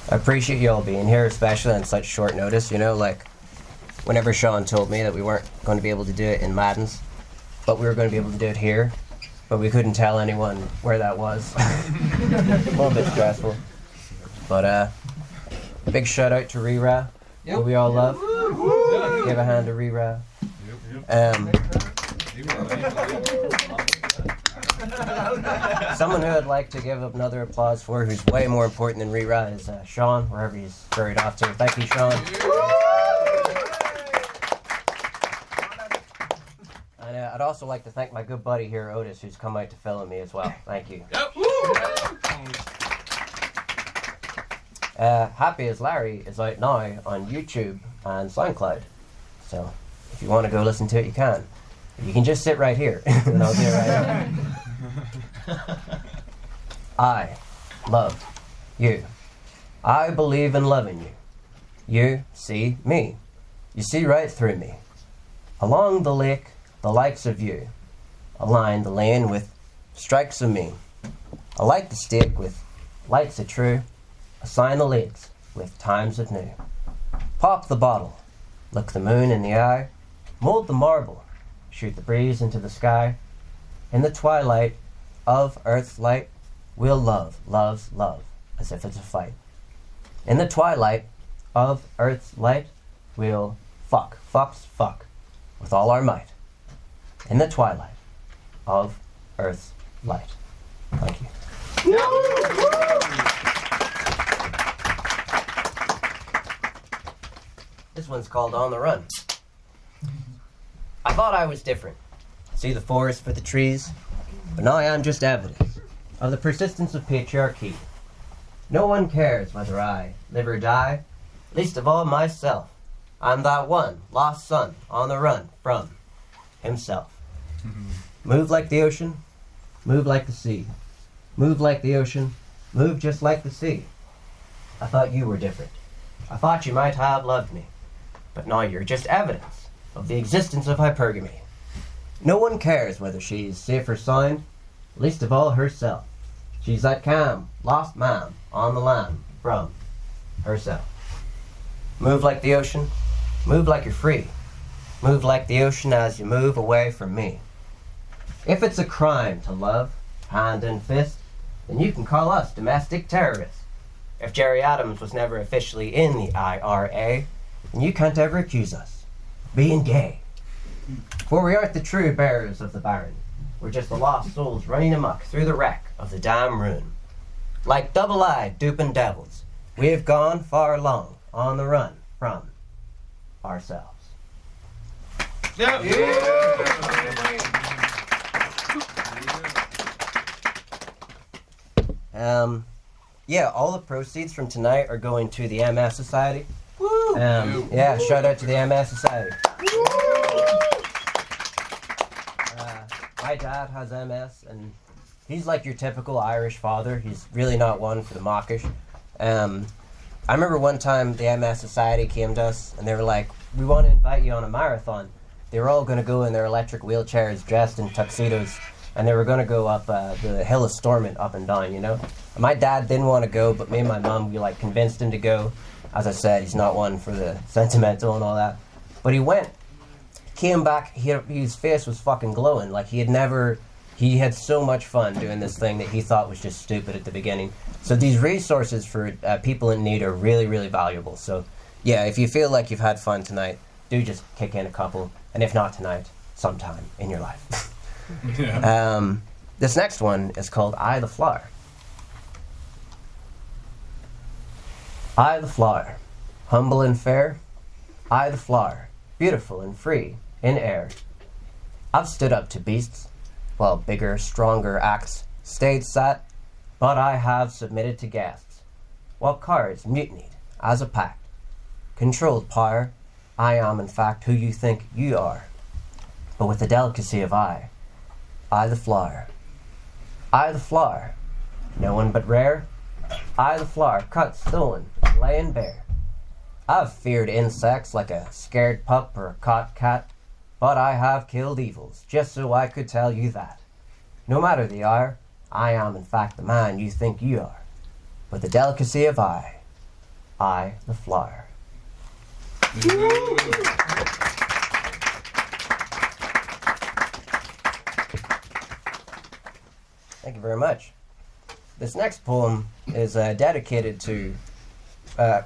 I appreciate you all being here, especially on such short notice, you know, like whenever Seán told me that we weren't going to be able to do it in Madden's, but we were going to be able to do it here, but we couldn't tell anyone where that was. A little bit stressful. But big shout out to Rira, who we all love. Give a hand to Rira. Someone who I'd like to give another applause for, who's way more important than Rira, is Seán, wherever he's buried off to. Thank you, Seán. And I'd also like to thank my good buddy here, Otis, who's come out to film me as well. Thank you. Happy as Larry is out now on YouTube and SoundCloud. So if you want to go listen to it, you can. You can just sit right here, and I'll do it right now. I love you. I believe in loving you. You see me. You see right through me. Along the lake, the likes of you. Align the lane with strikes of me. I like the stick with lights of true. Assign the legs with times of new. Pop the bottle. Look the moon in the eye. Mold the marble. Shoot the breeze into the sky. In the twilight of earth's light, we'll love, love, love, as if it's a fight. In the twilight of earth's light, we'll fuck, fuck, with all our might. In the twilight of earth's light. Thank you. This one's called On the Run. I thought I was different. See the forest for the trees, but now I am just evidence of the persistence of patriarchy. No one cares whether I live or die, least of all myself. I'm that one lost son on the run from himself. Move like the ocean, move like the sea. Move like the ocean, move just like the sea. I thought you were different. I thought you might have loved me, but now you're just evidence of the existence of hypergamy. No one cares whether she's safe or sound, least of all herself. She's that calm, lost man on the land from herself. Move like the ocean, move like you're free. Move like the ocean as you move away from me. If it's a crime to love, hand and fist, then you can call us domestic terrorists. If Jerry Adams was never officially in the IRA, then you can't ever accuse us of being gay. For we aren't the true bearers of the Baron. We're just the lost souls running amok through the wreck of the damn ruin. Like double-eyed duping devils, we have gone far long on the run from ourselves. Yeah. Yeah, all the proceeds from tonight are going to the MS Society. Yeah, shout out to the MS Society. My dad has MS, and he's like your typical Irish father. He's really not one for the mawkish. I remember one time the MS Society came to us, and they were like, we want to invite you on a marathon. They were all going to go in their electric wheelchairs, dressed in tuxedos, and they were going to go up the hill of Stormont up and down, you know? And my dad didn't want to go, but me and my mum, we like convinced him to go. As I said, he's not one for the sentimental and all that. But he went, came back, his face was fucking glowing. Like he had so much fun doing this thing that he thought was just stupid at the beginning. So these resources for people in need are really, really valuable. So yeah, if you feel like you've had fun tonight, do just kick in a couple. And if not tonight, sometime in your life. Yeah. This next one is called I the Flower. I the flower, humble and fair. I the flower, beautiful and free in air. I've stood up to beasts, while bigger, stronger acts stayed sat, but I have submitted to gasps, while cards mutinied as a pact. Controlled power, I am in fact who you think you are, but with the delicacy of I the flower. I the flower, no one but rare. I the flower, cut, stolen, laying bare. I've feared insects like a scared pup or a caught cat, but I have killed evils, just so I could tell you that. No matter the hour, I am in fact the man you think you are, with the delicacy of I I, the flyer. Thank you very much. This next poem is dedicated to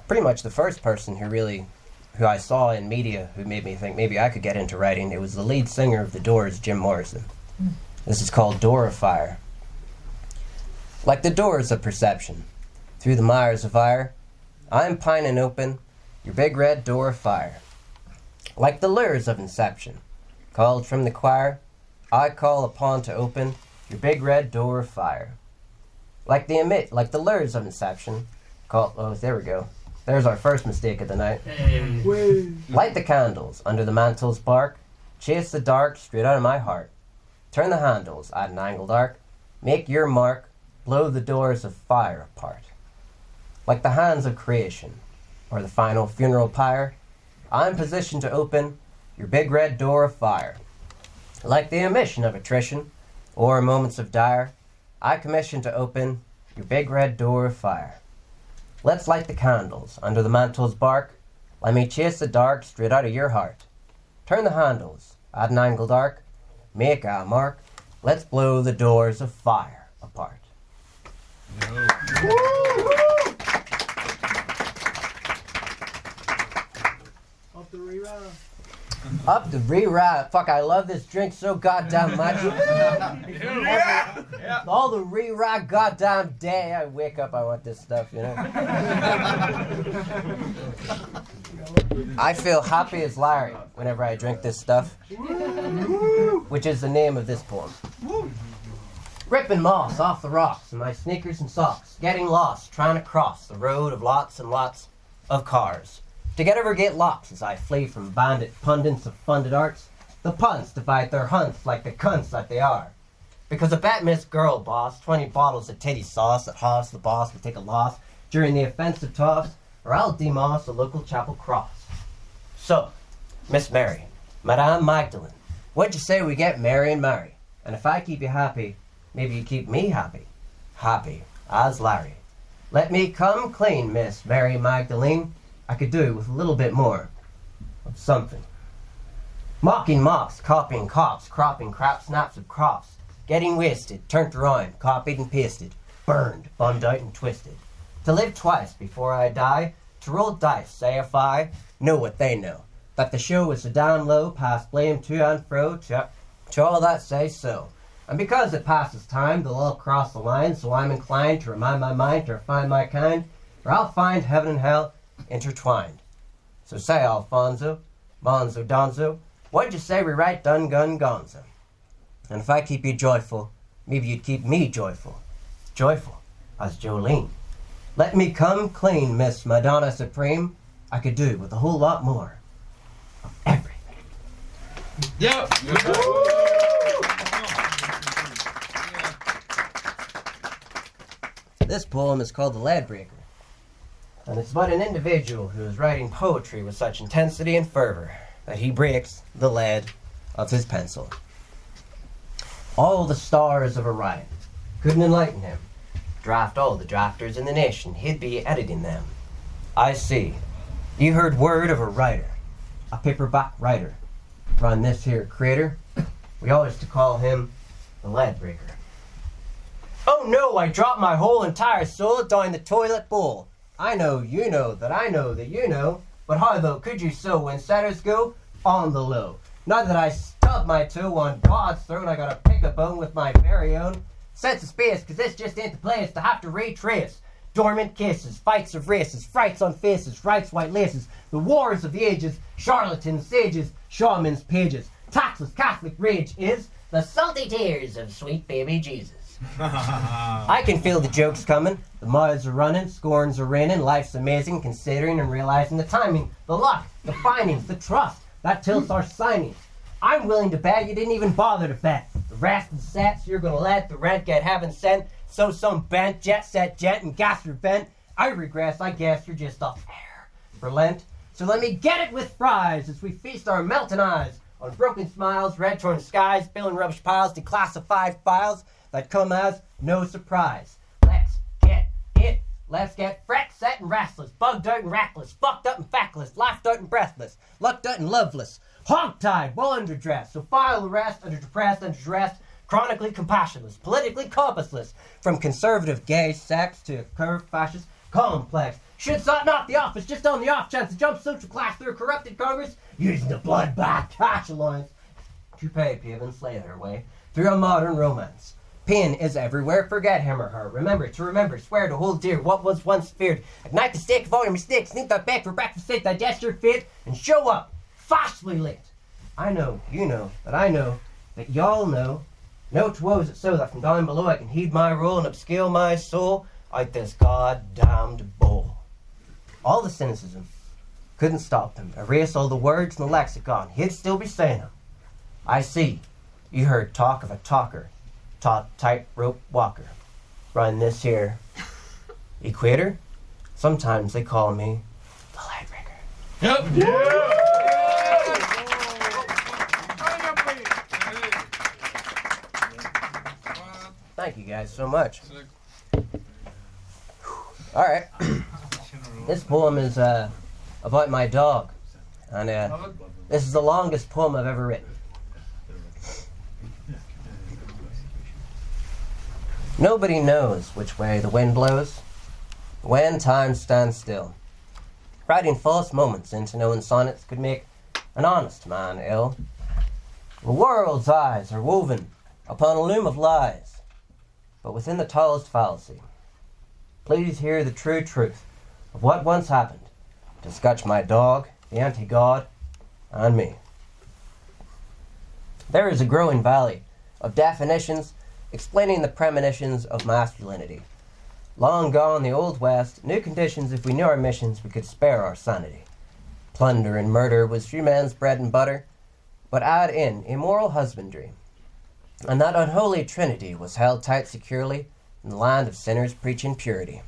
pretty much the first person who I saw in media who made me think maybe I could get into writing. It was the lead singer of The Doors, Jim Morrison. This is called Door of Fire. Like the doors of perception, through the mires of fire, I'm pining open your big red door of fire. Like the lures of inception, called from the choir, I call upon to open your big red door of fire. Like the lures of inception, there we go. There's our first mistake of the night. Light the candles under the mantle's bark, chase the dark straight out of my heart. Turn the handles at an angled arc, make your mark, blow the doors of fire apart. Like the hands of creation, or the final funeral pyre, I'm positioned to open your big red door of fire. Like the emission of attrition, or moments of dire, I commission to open your big red door of fire. Let's light the candles under the mantle's bark. Let me chase the dark straight out of your heart. Turn the handles at an angled arc, make our mark. Let's blow the doors of fire apart. Up the rewrite. Fuck, I love this drink so goddamn much. All the rewrite goddamn day I wake up, I want this stuff, you know. I feel happy as Larry whenever I drink this stuff, which is the name of this poem. Ripping moss off the rocks in my sneakers and socks, getting lost, trying to cross the road of lots and lots of cars. To get locks as I flee from bandit pundits of funded arts, the punts divide their hunts like the cunts that they are. Because a bet Miss Girl boss 20 bottles of titty sauce that Hoss the boss will take a loss during the offensive toss, or I'll demoss a local chapel cross. So, Miss Mary, Madame Magdalene, what'd you say we get Mary and Mary? And if I keep you happy, maybe you keep me happy. Happy as Larry. Let me come clean, Miss Mary Magdalene. I could do with a little bit more of something. Mocking mops, copying cops, cropping crap snaps of crops, getting wasted, turned around, copied and pasted, burned, bummed out and twisted. To live twice before I die, to roll dice, say if I know what they know, that the show was so down low, past blame to and fro, to all that say so. And because it passes time, they'll all cross the line, so I'm inclined to remind my mind to refine my kind, or I'll find heaven and hell intertwined. So say, Alfonso, Monzo, Donzo, what'd you say we write Dun Gun Gonzo? And if I keep you joyful, maybe you'd keep me joyful. Joyful as Jolene. Let me come clean, Miss Madonna Supreme. I could do with a whole lot more of everything. Yep. This poem is called The Leadbreaker. And it's about an individual who is writing poetry with such intensity and fervor that he breaks the lead of his pencil. All the stars of Orion couldn't enlighten him. Draft all the drafters in the nation, he'd be editing them. I see. You heard word of a writer, a paperback writer, run this here crater. We always to call him the Leadbreaker. Oh no, I dropped my whole entire soul down the toilet bowl. I know you know that you know, but how though could you so when setters go on the low? Not that I stub my toe on God's throne, I gotta pick a bone with my very own sense of space, cause this just ain't the place to have to retrace dormant kisses, fights of races, frights on faces, rights white laces, the wars of the ages, charlatans, sages, shamans, pages, taxless Catholic rage is the salty tears of sweet baby Jesus. I can feel the jokes coming, the mouths are running, scorns are raining, life's amazing considering and realizing the timing, the luck, the findings, the trust that tilts our signings. I'm willing to bet you didn't even bother to bet. The rest and sets you're gonna let the rent get heaven sent, so some bent jet set gent and gas your vent. I regress, I guess you're just off air for Lent. So let me get it with fries as we feast our melting eyes on broken smiles, red torn skies, filling rubbish piles, declassified files that come as no surprise. Let's get it Let's get fret, set, and restless, bugged out and reckless, fucked up and feckless, laughed out and breathless, lucked out and loveless, hog-tied, well underdressed, so file arrest, underdepressed, underdressed, chronically compassionless, politically compassless, from conservative gay sex to curved fascist complex. Should sought not the office just on the off chance to jump social class through a corrupted Congress, using the blood-bath cash alliance to pay, pave, and slay their way through a modern romance. Pain is everywhere, forget him or her. Remember to remember, swear to hold dear what was once feared. Ignite the stake of all your mistakes, sneak that back for breakfast, take digest your fate, and show up fastly late. I know, you know, that I know, that y'all know. No woes it so that from down below I can heed my role and upscale my soul out this goddamned bowl. All the cynicism couldn't stop him. Erase all the words in the lexicon. He'd still be saying them. I see. You heard talk of a talker. Taut tightrope walker. Run this here equator. Sometimes they call me the Leadbreaker. Yep. Thank you guys so much. All right. This poem is about my dog, and this is the longest poem I've ever written. Nobody knows which way the wind blows, when time stands still. Writing false moments into known sonnets could make an honest man ill. The world's eyes are woven upon a loom of lies, but within the tallest fallacy. Please hear the true truth of what once happened to Scutch My Dog, the Antigod, and me. There is a growing valley of definitions explaining the premonitions of masculinity. Long gone the Old West, new conditions, if we knew our missions, we could spare our sanity. Plunder and murder was few men's bread and butter, but add in immoral husbandry. And that unholy trinity was held tight securely in the land of sinners preaching purity.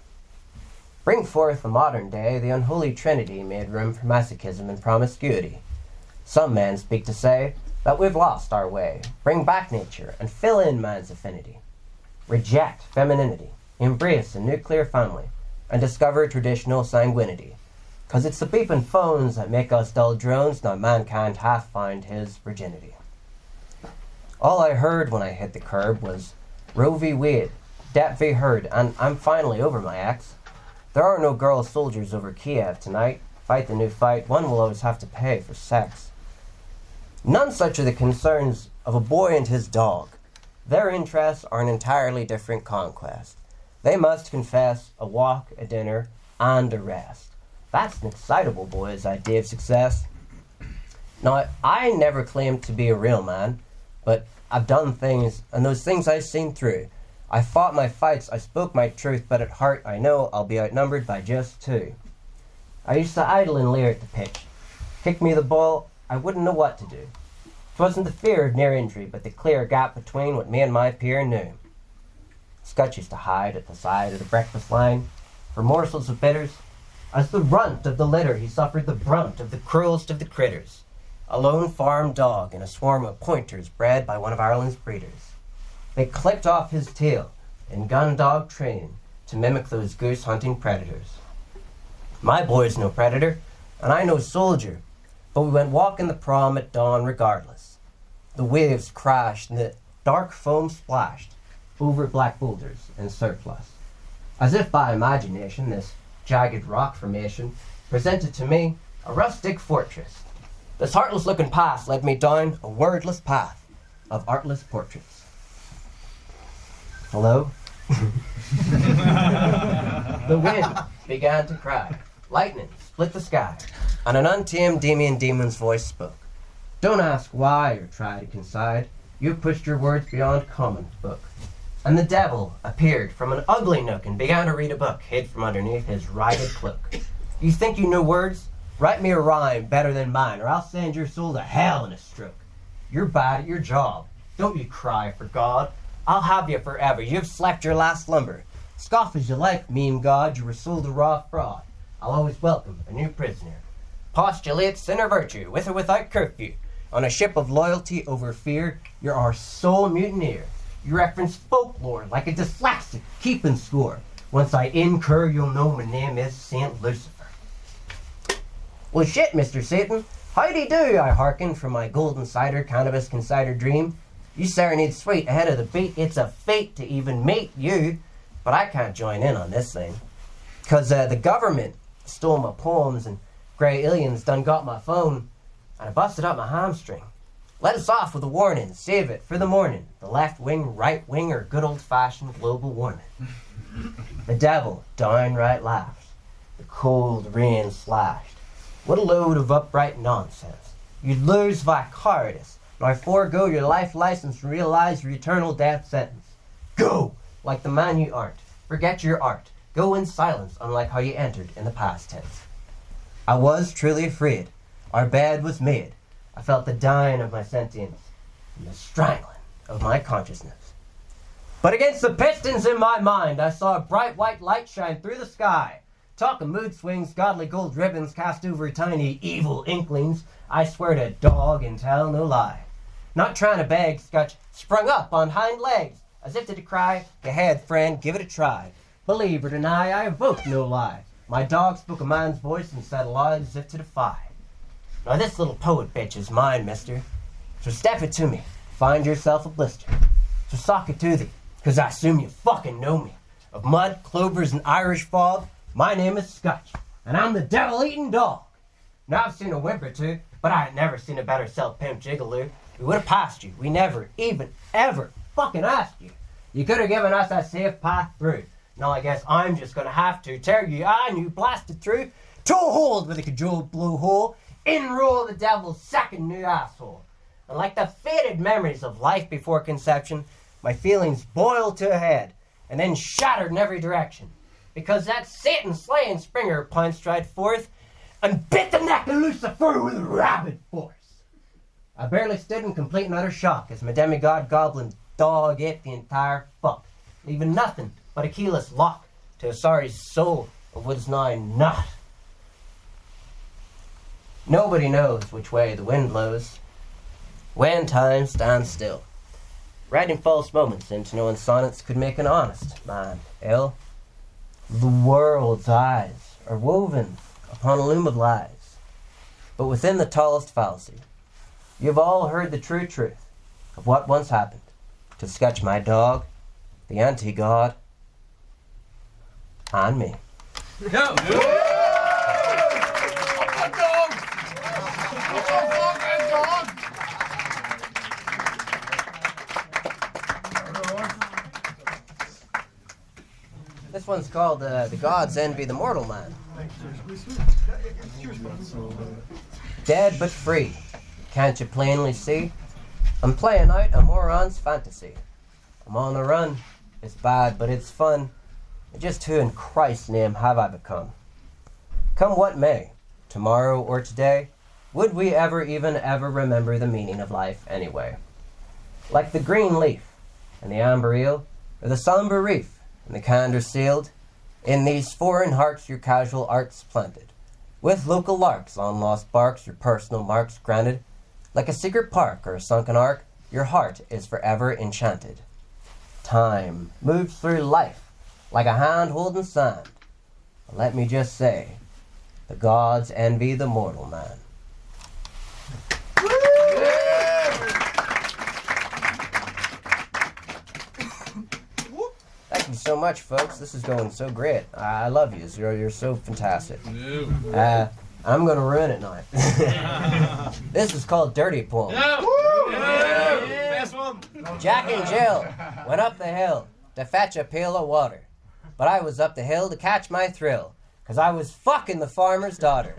Bring forth the modern day, the unholy trinity made room for masochism and promiscuity. Some men speak to say that we've lost our way. Bring back nature and fill in man's affinity. Reject femininity, embrace a nuclear family, and discover traditional sanguinity. 'Cause it's the beeping phones that make us dull drones, now mankind hath found his virginity. All I heard when I hit the curb was Roe v. Wade, Det v. Heard, and I'm finally over my ex. There are no girl soldiers over Kiev tonight. Fight the new fight, one will always have to pay for sex. None such are the concerns of a boy and his dog. Their interests are an entirely different conquest. They must confess a walk, a dinner, and a rest. That's an excitable boy's idea of success. Now, I never claimed to be a real man, but I've done things, and those things I've seen through. I fought my fights, I spoke my truth, but at heart I know I'll be outnumbered by just two. I used to idle and leer at the pitch. Kick me the ball, I wouldn't know what to do. 'Twasn't the fear of near injury, but the clear gap between what me and my peer knew. Scutch used to hide at the side of the breakfast line for morsels of bitters. As the runt of the litter, he suffered the brunt of the cruelest of the critters. A lone farm dog and a swarm of pointers bred by one of Ireland's breeders. They clipped off his tail in gun dog training to mimic those goose hunting predators. My boy's no predator, and I no soldier, but we went walking the prom at dawn regardless. The waves crashed and the dark foam splashed over black boulders in surplus. As if by imagination, this jagged rock formation presented to me a rustic fortress. This heartless-looking path led me down a wordless path of artless portraits. Hello? The wind began to cry. Lightning split the sky, and an untamed demon's voice spoke. Don't ask why or try to concide. You've pushed your words beyond common book. And the devil appeared from an ugly nook and began to read a book hid from underneath his ragged cloak. You think you know words? Write me a rhyme better than mine, or I'll send your soul to hell in a stroke. You're bad at your job. Don't you cry for God. I'll have you forever. You've slept your last slumber. Scoff as you like, meme God. You were sold a raw fraud. I'll always welcome a new prisoner. Postulate sin or virtue, with or without curfew. On a ship of loyalty over fear, you're our sole mutineer. You reference folklore like a dyslexic, keeping score. Once I incur, you'll know my name is St. Lucifer. Well, shit, Mr. Satan. Howdy do, I hearken from my golden cider, cannabis consider dream. You serenade sweet ahead of the beat. It's a fate to even meet you. But I can't join in on this thing. 'Cause the government stole my poems and grey aliens done got my phone. And I busted up my hamstring. Let us off with a warning. Save it for the morning. The left wing, right wing, or good old-fashioned global warming. The devil downright laughs. The cold rain slashed. What a load of upright nonsense. You'd lose by cowardice. Now forego your life license and realize your eternal death sentence. Go, like the man you aren't. Forget your art. Go in silence, unlike how you entered in the past tense. I was truly afraid. Our bed was made. I felt the dying of my sentience and the strangling of my consciousness. But against the pistons in my mind, I saw a bright white light shine through the sky. Talk of mood swings, godly gold ribbons cast over tiny evil inklings. I swear to dog and tell no lie. Not trying to beg, Scutch sprung up on hind legs, as if to decry, go ahead, friend, give it a try. Believe or deny, I evoke no lie. My dog spoke a man's voice and said aloud as if to defy. Now this little poet bitch is mine, mister. So step it to me, find yourself a blister. So sock it to thee, 'cause I assume you fucking know me. Of mud, clovers, and Irish fog, my name is Scutch, and I'm the devil-eating dog. Now I've seen a whimper or two, but I ain't never seen a better self-pimp jigaloo. We would have passed you. We never, even, ever fucking asked you. You could have given us a safe path through. Now I guess I'm just gonna have to tear you and you blasted through. Toe hold with a cajoled blowhole. In roll the devil's second new asshole. And like the faded memories of life before conception, my feelings boiled to a head and then shattered in every direction. Because that Satan-slaying Springer punch stride forth and bit the neck of Lucifer with rabid force. I barely stood in complete and utter shock as my demigod goblin dog ate the entire fuck, leaving nothing but a keyless lock to a sorry soul of what is now not. Nobody knows which way the wind blows when time stands still. Writing false moments into knowing sonnets could make an honest man ill. The world's eyes are woven upon a loom of lies, but within the tallest fallacy, you've all heard the true truth of what once happened to Scutch My Dog, the Antigod, and me. No. This one's called The Gods Envy the Mortal Man. Dead but free, can't you plainly see? I'm playing out a moron's fantasy. I'm on the run, it's bad but it's fun. Just who in Christ's name have I become? Come what may, tomorrow or today, would we ever remember the meaning of life anyway? Like the green leaf and the amber eel, or the somber reef and the candor sealed, in these foreign hearts your casual art's planted. With local larks on lost barks, your personal marks granted. Like a secret park or a sunken ark, your heart is forever enchanted. Time moves through life like a hand holding sand. But let me just say, the gods envy the mortal man. Thank you so much, folks. This is going so great. I love you. You're so fantastic. I'm going to ruin it now. This is called Dirty Poem. Best one. Jack and Jill went up the hill to fetch a pail of water. But I was up the hill to catch my thrill, 'cause I was fucking the farmer's daughter.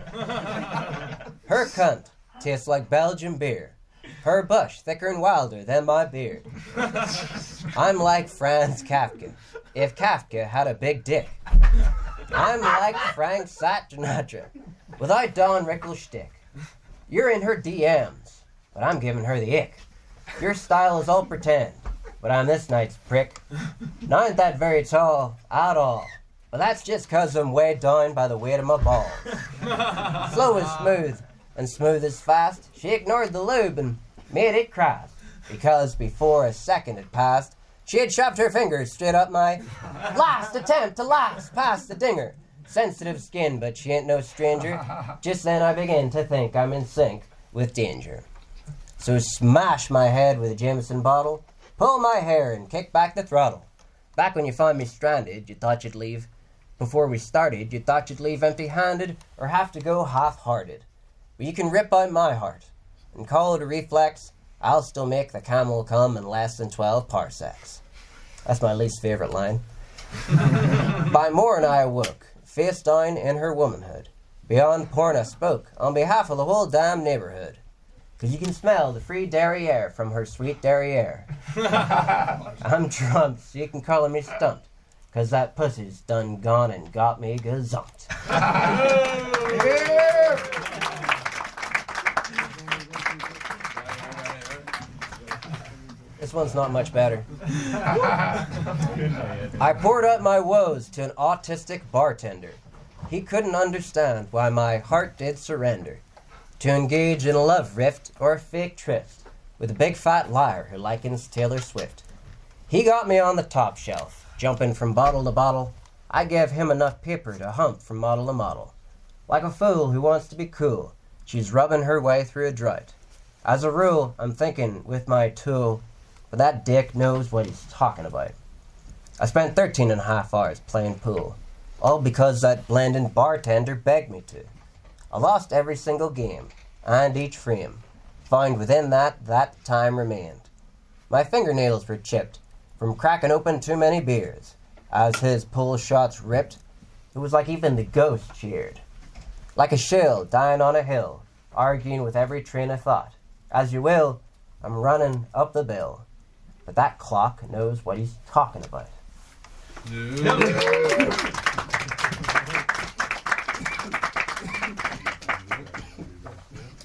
Her cunt tastes like Belgian beer. Her bush thicker and wilder than my beard. I'm like Franz Kafka, if Kafka had a big dick. I'm like Frank Sinatra, without Don Rickles' shtick. You're in her DMs, but I'm giving her the ick. Your style is all pretend, but I'm this night's prick. Not ain't that very tall at all, but that's just 'cause I'm weighed down by the weight of my balls. Slow is smooth, and smooth is fast. She ignored the lube and made it crash, because before a second had passed, She had shoved her fingers straight up my last attempt to last past the dinger. Sensitive skin, but she ain't no stranger. Just then I begin to think I'm in sync with danger. So smash my head with a Jameson bottle, pull my hair and kick back the throttle. Back when you found me stranded, you thought you'd leave. Before we started, you thought you'd leave empty-handed or have to go half-hearted. But you can rip out my heart and call it a reflex. I'll still make the camel come in less than 12 parsecs. That's my least favorite line. By morn I awoke, face down in her womanhood. Beyond porn I spoke, on behalf of the whole damn neighborhood. 'Cause you can smell the free derriere from her sweet derriere. I'm drunk, so you can call me stumped. 'Cause that pussy's done gone and got me gazumped. This one's not much better. I poured out my woes to an autistic bartender. He couldn't understand why my heart did surrender to engage in a love rift or a fake tryst with a big fat liar who likens Taylor Swift. He got me on the top shelf. Jumping from bottle to bottle, I gave him enough paper to hump from model to model. Like a fool who wants to be cool, she's rubbing her way through a drought. As a rule, I'm thinking with my tool, but that dick knows what he's talking about. I spent 13 and a half hours playing pool, all because that blending bartender begged me to. I lost every single game, and each frame, found within that time remained. My fingernails were chipped from cracking open too many beers. As his pull shots ripped, it was like even the ghost cheered. Like a shill dying on a hill, arguing with every train of thought. As you will, I'm running up the bill. But that clock knows what he's talking about.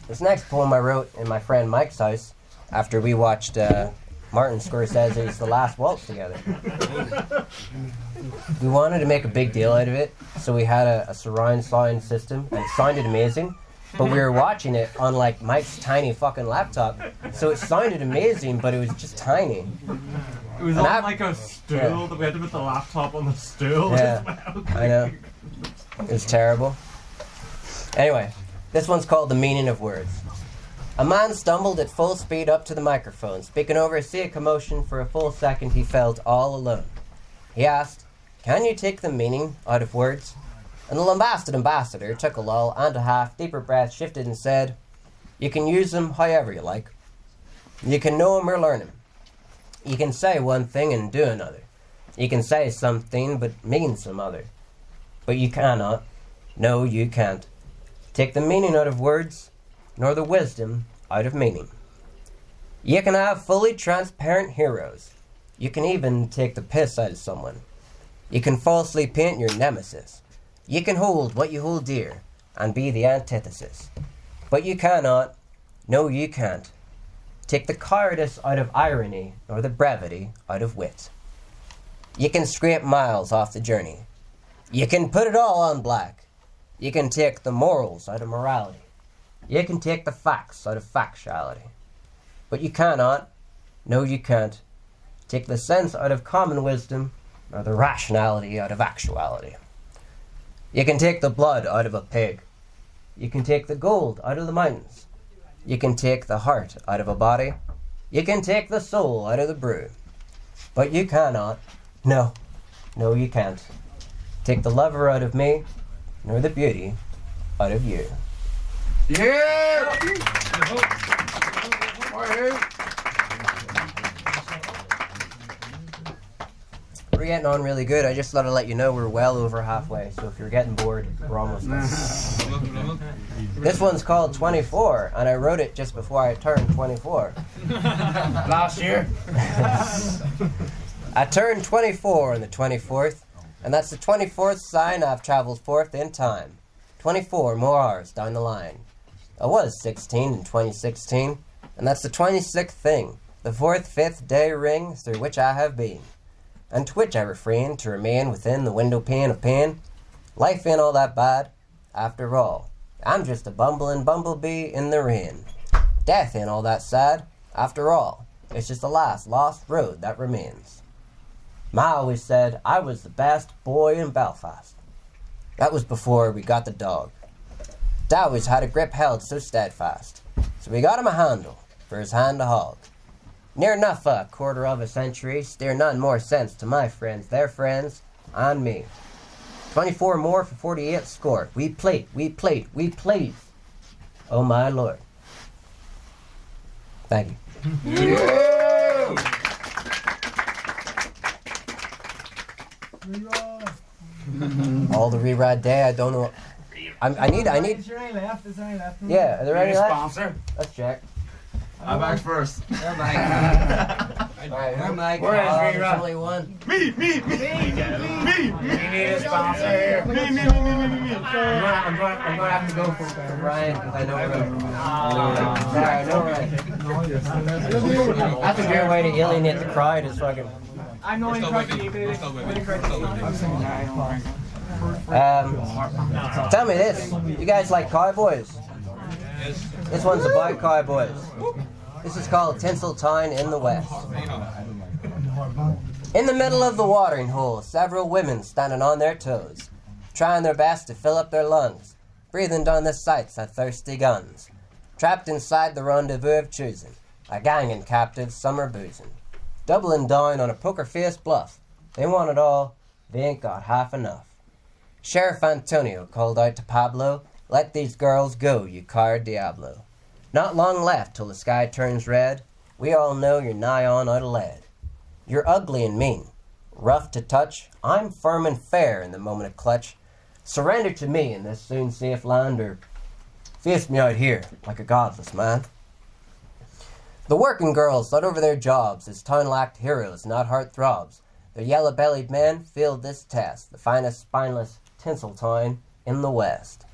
This next poem I wrote in my friend Mike's house after we watched Martin Scorsese's The Last Waltz together. We wanted to make a big deal out of it, so we had a surround sound system, and it sounded amazing, but we were watching it on like Mike's tiny fucking laptop, so it sounded amazing, but it was just tiny. It was on like a stool that we had to put the laptop on the stool. Yeah, I know. It was terrible. Anyway, this one's called The Meaning of Words. A man stumbled at full speed up to the microphone. Speaking over a sea of commotion, for a full second he felt all alone. He asked, "Can you take the meaning out of words?" And the lambasted ambassador took a lull and a half, deeper breath, shifted and said, "You can use them however you like. You can know them or learn them. You can say one thing and do another. You can say something but mean some other. But you cannot, no you can't, take the meaning out of words, nor the wisdom out of meaning. You can have fully transparent heroes. You can even take the piss out of someone. You can falsely paint your nemesis. You can hold what you hold dear and be the antithesis. But you cannot, no you can't, take the cowardice out of irony nor the brevity out of wit. You can scrape miles off the journey. You can put it all on black. You can take the morals out of morality. You can take the facts out of factuality. But you cannot, no you can't, take the sense out of common wisdom nor the rationality out of actuality. You can take the blood out of a pig. You can take the gold out of the mountains. You can take the heart out of a body. You can take the soul out of the brew. But you cannot, no you can't, take the lover out of me nor the beauty out of you. Yeah! We're getting on really good. I just thought I'd let you know we're well over halfway, so if you're getting bored, we're almost done. This one's called 24, and I wrote it just before I turned 24. Last year? I turned 24 on the 24th, and that's the 24th sign I've traveled forth in time. 24 more hours down the line. I was 16 in 2016, and that's the 26th thing, the 4th, 5th day ring through which I have been, and to which I refrain to remain within the window pane of pain. Life ain't all that bad, after all. I'm just a bumbling bumblebee in the rain. Death ain't all that sad, after all. It's just the last lost road that remains. Ma always said I was the best boy in Belfast. That was before we got the dog. Dad always had a grip held so steadfast, so we got him a handle for his hand to hog. Near enough a quarter of a century, steer none more sense to my friends, their friends, and me. 24 more for 48 score. We played. Oh my Lord. Thank you. All the reride day, I don't know. I need. Is there any left? Yeah, are there any left? Sponsor. Let's check. I'm back first. Alright, Mike. Where is There's reride? only one. Me. We need a sponsor here. Me. I'm gonna have to go for Ryan because I know Ryan. Sorry, no Ryan. That's a good way to alienate the crowd. Is fucking. I'm not incorrectly, Tell me this. You guys like cowboys? This one's about cowboys. This is called Tinseltown in the West. In the middle of the watering hole, several women standing on their toes, trying their best to fill up their lungs, breathing down the sights of thirsty guns. Trapped inside the rendezvous of choosing, a gang and captives some are boozing. Doubling down on a poker-faced bluff. They want it all, they ain't got half enough. Sheriff Antonio called out to Pablo, "Let these girls go, you coward Diablo. Not long left till the sky turns red. We all know you're nigh on out of lead. You're ugly and mean, rough to touch. I'm firm and fair in the moment of clutch. Surrender to me in this soon safe land, or face me out here like a godless man." The working girls thought over their jobs as town lacked heroes, not heart-throbs. Their yellow-bellied men failed this test, the finest spineless Tinseltown in the West.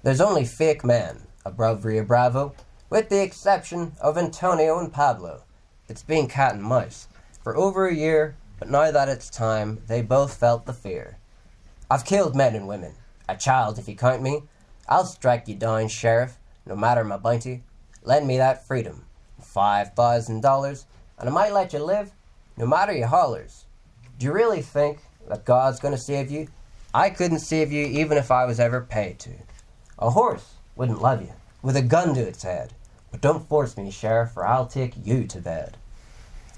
There's only fake men above Rio Bravo, with the exception of Antonio and Pablo. It's been cat and mouse for over a year, but now that it's time, they both felt the fear. I've killed men and women, a child if you count me. I'll strike you down, sheriff, no matter my bounty. Lend me that freedom, $5,000, and I might let you live, no matter your hollers. Do you really think that God's gonna save you? I couldn't save you even if I was ever paid to. A horse wouldn't love you, with a gun to its head. But don't force me, sheriff, or I'll take you to bed.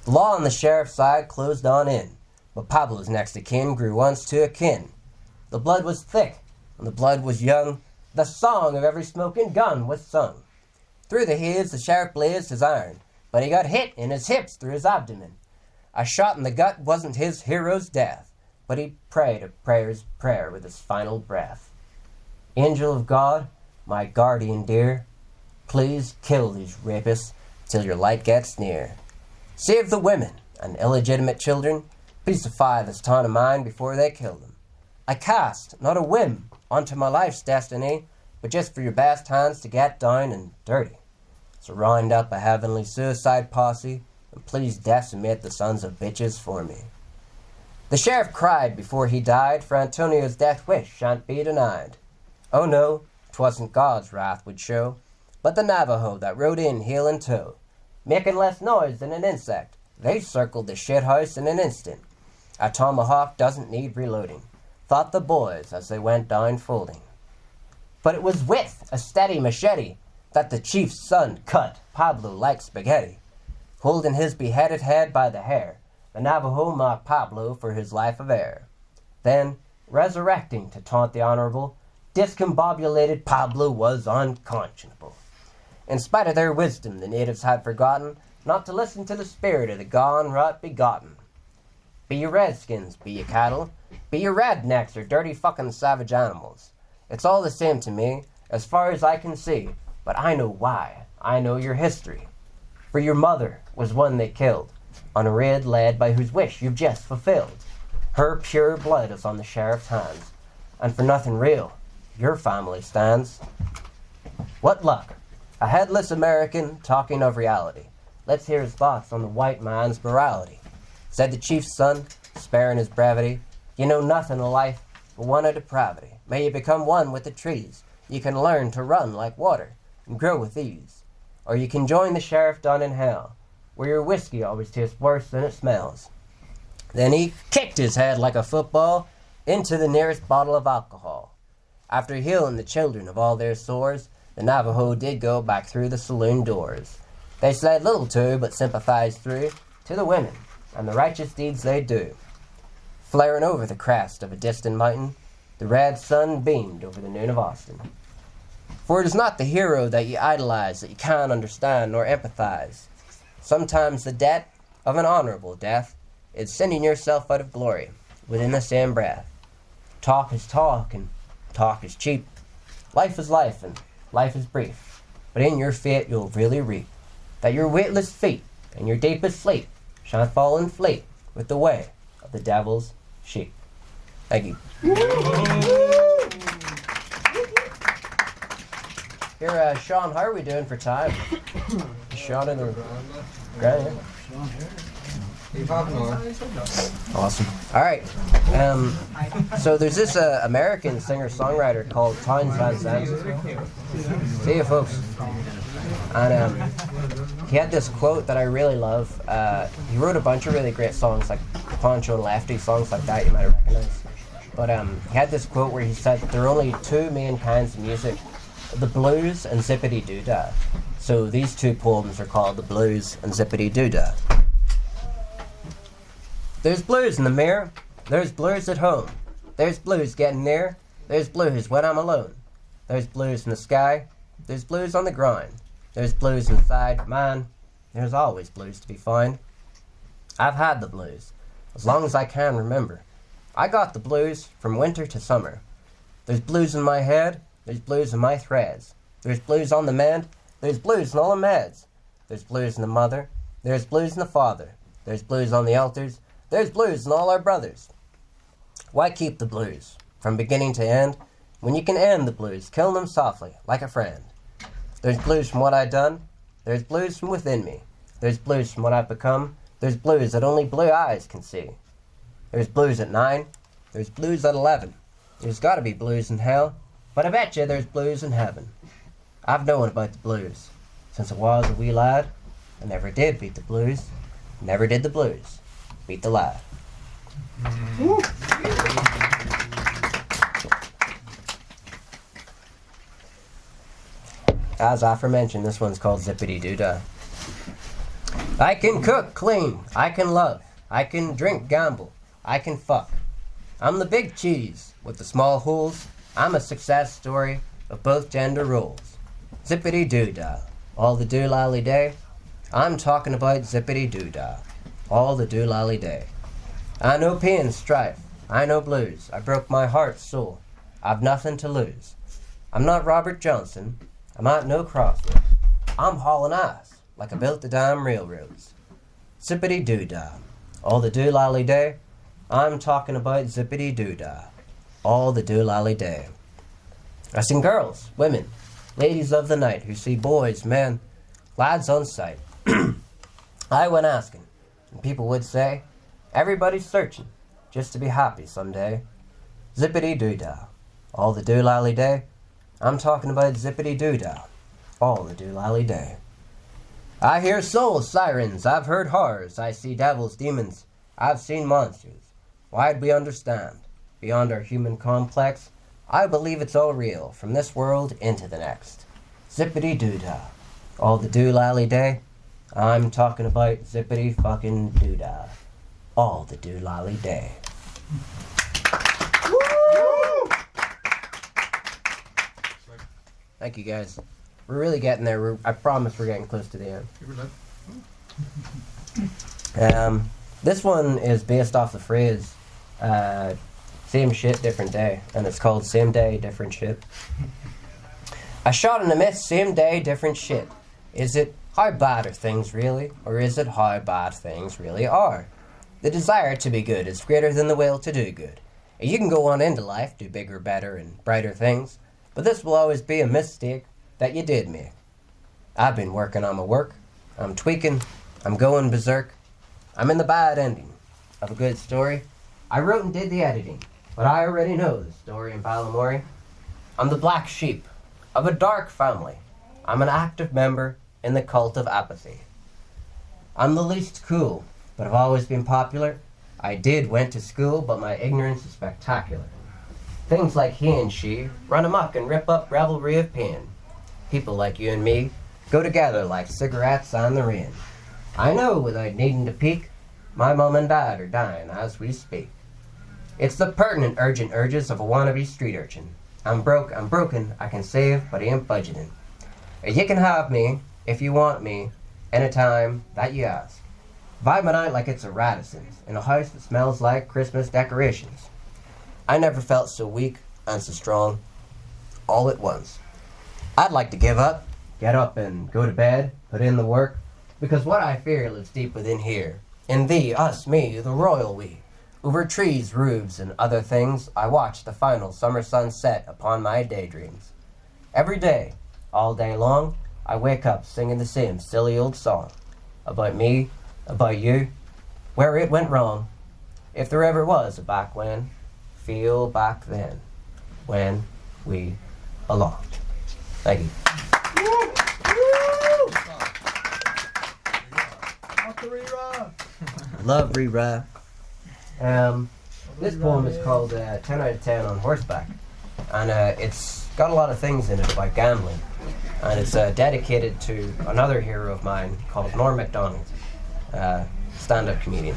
The law on the sheriff's side closed on in, but Pablo's next of kin grew once to a kin. The blood was thick, and the blood was young. The song of every smoking gun was sung. Through the haze the sheriff blazed his iron, but he got hit in his hips through his abdomen. A shot in the gut wasn't his hero's death, but he prayed a prayer's prayer with his final breath. Angel of God, my guardian dear, please kill these rapists till your light gets near. Save the women and illegitimate children. Please defy this town of mine before they kill them. I cast, not a whim, onto my life's destiny, but just for your best hands to get down and dirty. So round up a heavenly suicide posse, and please decimate the sons of bitches for me. The sheriff cried before he died, for Antonio's death wish shan't be denied. Oh no, 'twasn't God's wrath would show, but the Navajo that rode in heel and toe. Making less noise than an insect, they circled the shithouse in an instant. A tomahawk doesn't need reloading, thought the boys as they went down folding. But it was with a steady machete that the chief's son cut Pablo like spaghetti. Holding his beheaded head by the hair, the Navajo mocked Pablo for his life of air. Then, resurrecting to taunt the honorable, discombobulated Pablo was unconscionable. In spite of their wisdom, the natives had forgotten not to listen to the spirit of the gone rot begotten. Be you redskins, be you cattle, be you rednecks or dirty fucking savage animals. It's all the same to me, as far as I can see, but I know why. I know your history. For your mother was one they killed, on a raid led by whose wish you've just fulfilled. Her pure blood is on the sheriff's hands, and for nothing real, your family stands. What luck! A headless American talking of reality. Let's hear his thoughts on the white man's morality. Said the chief's son, sparing his brevity, you know nothing of life but one of depravity. May you become one with the trees. You can learn to run like water and grow with ease. Or you can join the sheriff down in hell, where your whiskey always tastes worse than it smells. Then he kicked his head like a football into the nearest bottle of alcohol. After healing the children of all their sores, the Navajo did go back through the saloon doors. They said little to, but sympathized through, to the women, and the righteous deeds they do. Flaring over the crest of a distant mountain, the red sun beamed over the noon of Austin. For it is not the hero that you idolize that you can't understand nor empathize. Sometimes the debt of an honorable death is sending yourself out of glory within the same breath. Talk is talk, and talk is cheap. Life is life, and life is brief. But in your fate you'll really reap that your weightless feet and your deepest sleep shan't fall and fleet with the way of the devil's sheep. Thank you. Here, Seán, how are we doing for time? Seán in the ground. Awesome. All right. So there's this American singer-songwriter called Townes Van Zandt. See you, folks. And he had this quote that I really love. He wrote a bunch of really great songs, like Poncho and Lefty, songs like that you might recognize. But he had this quote where he said there are only two main kinds of music, the blues and Zippedy Doo-Dah. So these two poems are called the blues and Zippedy Doo-Dah. There's blues in the mirror, there's blues at home, there's blues getting near, there's blues when I'm alone. There's blues in the sky, there's blues on the ground, there's blues inside, man, there's always blues to be found. I've had the blues, as long as I can remember. I got the blues from winter to summer. There's blues in my head, there's blues in my threads. There's blues on the mend, there's blues in all the meds. There's blues in the mother, there's blues in the father. There's blues on the altars, there's blues in all our brothers. Why keep the blues from beginning to end when you can end the blues, killing them softly like a friend? There's blues from what I've done, there's blues from within me. There's blues from what I've become, there's blues that only blue eyes can see. There's blues at 9, there's blues at 11. There's gotta be blues in hell, but I bet you there's blues in heaven. I've known about the blues since I was a wee lad. I never did beat the blues, never did the blues beat the lad. As aforementioned, this one's called Zippedy Doo-Dah. I can cook, clean, I can love, I can drink, gamble, I can fuck. I'm the big cheese with the small holes. I'm a success story of both gender roles. Zippedy Doo-Dah, all the do-lally day. I'm talking about Zippedy Doo-Dah, all the do-lally day. I know pain, strife, I know blues. I broke my heart, soul, I've nothing to lose. I'm not Robert Johnson, I'm at no crossroads. I'm hauling ass like I built the damn railroads. Zippedy Doo-Dah, all the do-lally day. I'm talking about Zippedy Doo-Dah, all the do-lally day. I seen girls, women, ladies of the night who see boys, men, lads on sight. I went asking, and people would say, everybody's searching just to be happy someday. Zippedy Doo-Dah, all the do-lally day. I'm talking about Zippedy Doo-Dah, all the do-lally day. I hear soul sirens, I've heard horrors, I see devils, demons, I've seen monsters. Why'd we understand? Beyond our human complex, I believe it's all real, from this world into the next. Zippedy Doo-Dah, all the do-lally day. I'm talking about Zippedy fucking Doo-Dah, all the do-lally day. Thank you guys. We're really getting there. I promise we're getting close to the end. This one is based off the phrase, same shit, different day. And it's called Same Day, Different Shit. I shot in a miss, same day, different shit. Is it how bad are things really? Or is it how bad things really are? The desire to be good is greater than the will to do good. You can go on into life, do bigger, better, and brighter things. But this will always be a mistake that you did make. I've been working on my work. I'm tweaking. I'm going berserk. I'm in the bad ending of a good story. I wrote and did the editing, but I already know the story in Balamory. I'm the black sheep of a dark family. I'm an active member in the cult of apathy. I'm the least cool, but I've always been popular. I did went to school, but my ignorance is spectacular. Things like he and she run amok and rip up revelry of pain. People like you and me go together like cigarettes on the rain. I know without needing to peek, my mum and dad are dying as we speak. It's the pertinent urgent urges of a wannabe street urchin. I'm broken, I can save, but I ain't budgeting. You can have me, if you want me, anytime that you ask. Vibing out like it's a Radisson's, in a house that smells like Christmas decorations. I never felt so weak and so strong, all at once. I'd like to give up, get up and go to bed, put in the work, because what I fear lives deep within here. In thee, us, me, the royal we. Over trees, roofs, and other things, I watch the final summer sun set upon my daydreams. Every day, all day long, I wake up singing the same silly old song. About me, about you, where it went wrong. If there ever was a back when, feel back then, when we belonged. Thank you. Love rewrite. This poem is called 10 out of 10 on Horseback, and it's got a lot of things in it about gambling, and it's dedicated to another hero of mine called Norm MacDonald, stand-up comedian.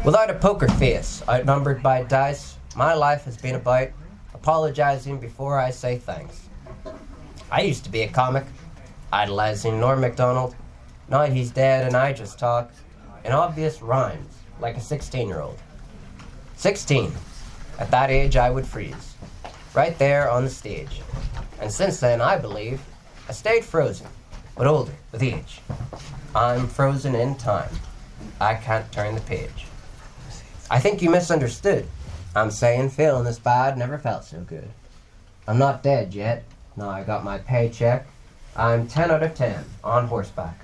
Without a poker face, outnumbered by dice, my life has been about apologizing before I say thanks. I used to be a comic, idolizing Norm MacDonald. Now he's dead and I just talk in obvious rhymes like a 16-year-old. 16. At that age I would freeze, right there on the stage. And since then, I believe, I stayed frozen, but older with age. I'm frozen in time. I can't turn the page. I think you misunderstood. I'm saying feeling this bad never felt so good. I'm not dead yet. No, I got my paycheck. I'm 10 out of 10 on Horseback.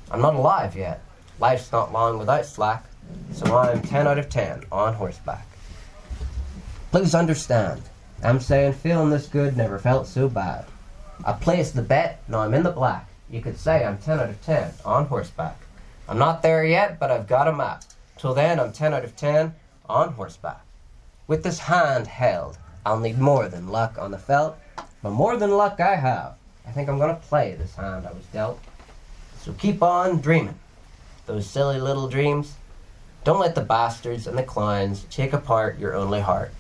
I'm not alive yet. Life's not long without slack, so I'm 10 out of 10 on Horseback. Please understand, I'm saying feeling this good never felt so bad. I placed the bet, now I'm in the black. You could say I'm 10 out of 10 on Horseback. I'm not there yet, but I've got a map. Till then, I'm 10 out of 10 on Horseback. With this hand held, I'll need more than luck on the felt, but more than luck I have. I think I'm gonna play this hand I was dealt. So keep on dreaming. Those silly little dreams. Don't let the bastards and the clowns take apart your only heart.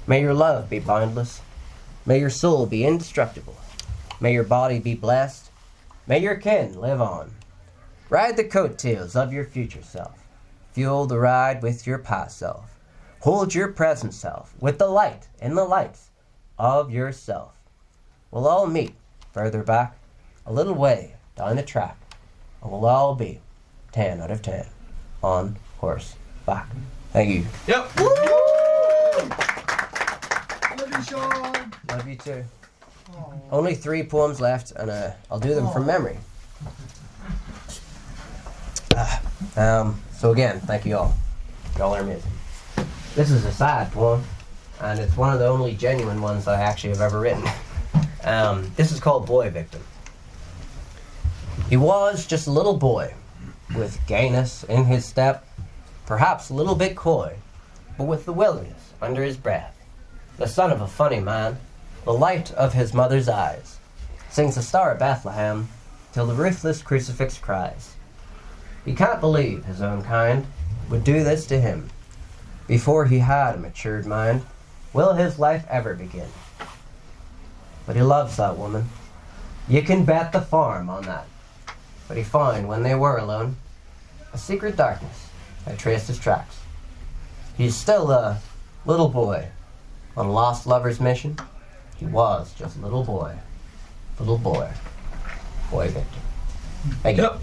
May your love be boundless. May your soul be indestructible. May your body be blessed. May your kin live on. Ride the coattails of your future self. Fuel the ride with your past self. Hold your present self with the light in the lights of yourself. We'll all meet further back, a little way down the track, and we'll all be 10 out of 10 on Horseback. Thank you. Yep. Woo! Love you, Seán. Love you too. Aww. Only 3 poems left, and I'll do them from memory. So again, thank you all. Y'all are amazing. This is a sad poem, and it's one of the only genuine ones I actually have ever written. This is called Boy Victim. He was just a little boy, with gayness in his step, perhaps a little bit coy, but with the wilderness under his breath. The son of a funny man, the light of his mother's eyes, sings the Star of Bethlehem till the ruthless crucifix cries. He can't believe his own kind would do this to him. Before he had a matured mind, will his life ever begin? But he loves that woman. You can bet the farm on that. But he found when they were alone, a secret darkness that traced his tracks. He's still a little boy on a lost lover's mission. He was just a little boy. Boy Victim. Thank you. Yep.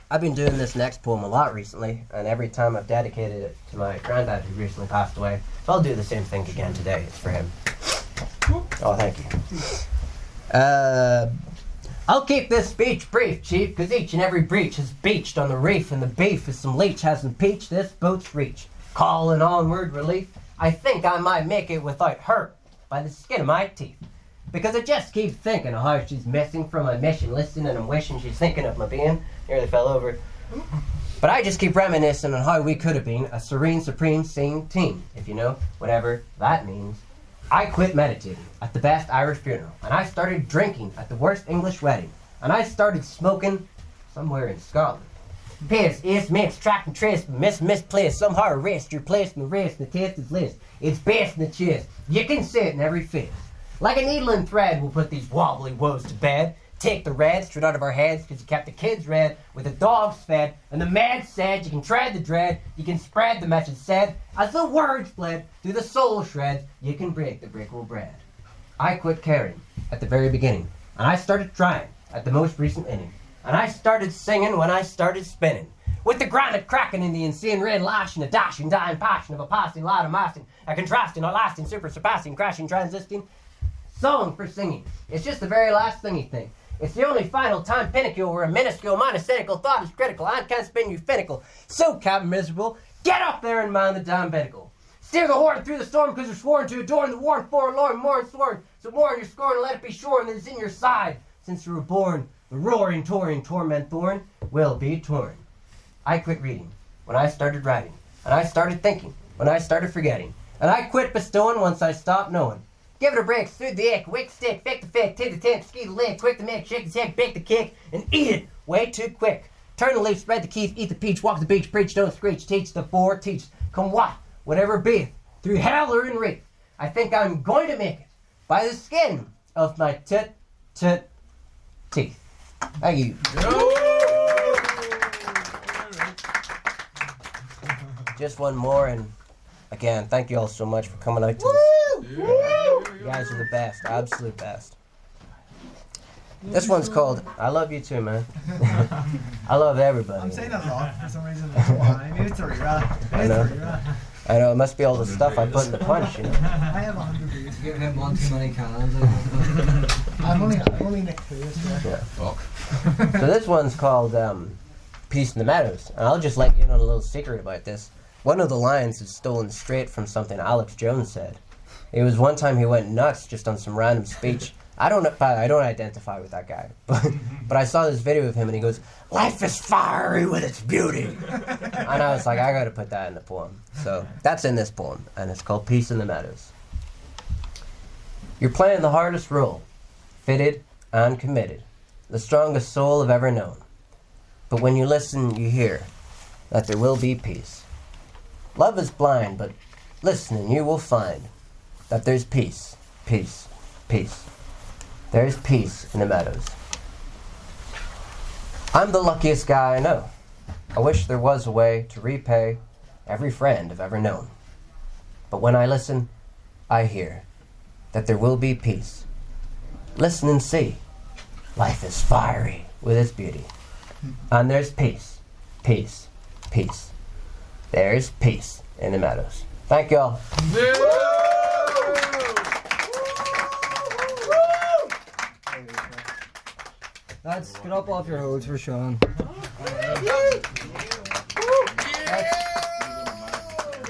I've been doing this next poem a lot recently, and every time I've dedicated it to my granddad who recently passed away. So I'll do the same thing again today. It's for him. Oh, thank you. I'll keep this speech brief, Chief, because each and every breach is beached on the reef, and the beef as some leech has impeached this boat's reach. Calling onward relief, I think I might make it without hurt by the skin of my teeth. because I just keep thinking of how she's missing from my mission listing, and I'm wishing she's thinking of my being. Nearly fell over. But I just keep reminiscing on how we could have been a serene, supreme, sane team, if you know, whatever that means. I quit meditating at the best Irish funeral, and I started drinking at the worst English wedding, and I started smoking somewhere in Scotland. Piss, is, mix, track and trace, misplaced, somehow erased your place in the race, the taste is list. It's best in the chest. You can see it in every face. Like a needle and thread, we'll put these wobbly woes to bed. Take the red straight out of our heads, because you kept the kids red, with the dogs fed, and the mad said, you can tread the dread, you can spread the message said, as the words bled through the soul shreds, you can break the breakable bread. I quit caring at the very beginning, and I started trying at the most recent inning, and I started singing when I started spinning, with the granite cracking in the insane rain lashing, a dashing, dying passion of a passing, loud and masting, a contrasting, a lasting, super surpassing, crashing, transisting song for singing. It's just the very last thingy thing. It's the only final time pinnacle where a minuscule, cynical thought is critical. I can't spin you finical. So, Captain Miserable, get up there and mind the damn binnacle. Steer the horn through the storm, because you're sworn to adorn the warm forlorn, more and sworn. So warn your scorn and let it be shorn that it's in your side. Since you were born, the roaring, touring, torment thorn will be torn. I quit reading when I started writing, and I started thinking when I started forgetting, and I quit bestowing once I stopped knowing. Give it a break, soothe the ache, wake stick, fake the fake, take the tent, ski the leg, quick to make, shake the tech, bake the cake, and eat it way too quick. Turn the leaf, spread the keef, eat the peach, walk the beach, preach, don't screech, teach the four, teach, come what, whatever beeth, through hell or in wraith. I think I'm going to make it by the skin of my teeth. Thank you. Just one more, and again, thank you all so much for coming out to this. You guys are the best, absolute best. This one's called I Love You Too, man. I love everybody. I'm saying that a lot for some reason. Maybe it's a rerun. I know, it must be all the stuff I put in the punch, you know. I have 100 views. Give him one too many cans. I'm only Nick Cruz. Yeah. Fuck. So this one's called Peace in the Meadows. And I'll just let you know a little secret about this. One of the lines is stolen straight from something Alex Jones said. It was one time he went nuts just on some random speech. I don't identify with that guy, but I saw this video of him and he goes, "Life is fiery with its beauty," and I was like, I got to put that in the poem. So that's in this poem, and it's called Peace in the Meadows. You're playing the hardest role, fitted and committed, the strongest soul I've ever known. But when you listen, you hear that there will be peace. Love is blind, but listening, you will find that there's peace, peace, peace. There's peace in the meadows. I'm the luckiest guy I know. I wish there was a way to repay every friend I've ever known. But when I listen, I hear that there will be peace. Listen and see. Life is fiery with its beauty. And there's peace, peace, peace. There's peace in the meadows. Thank y'all. Lads, get up off your hose for Seán.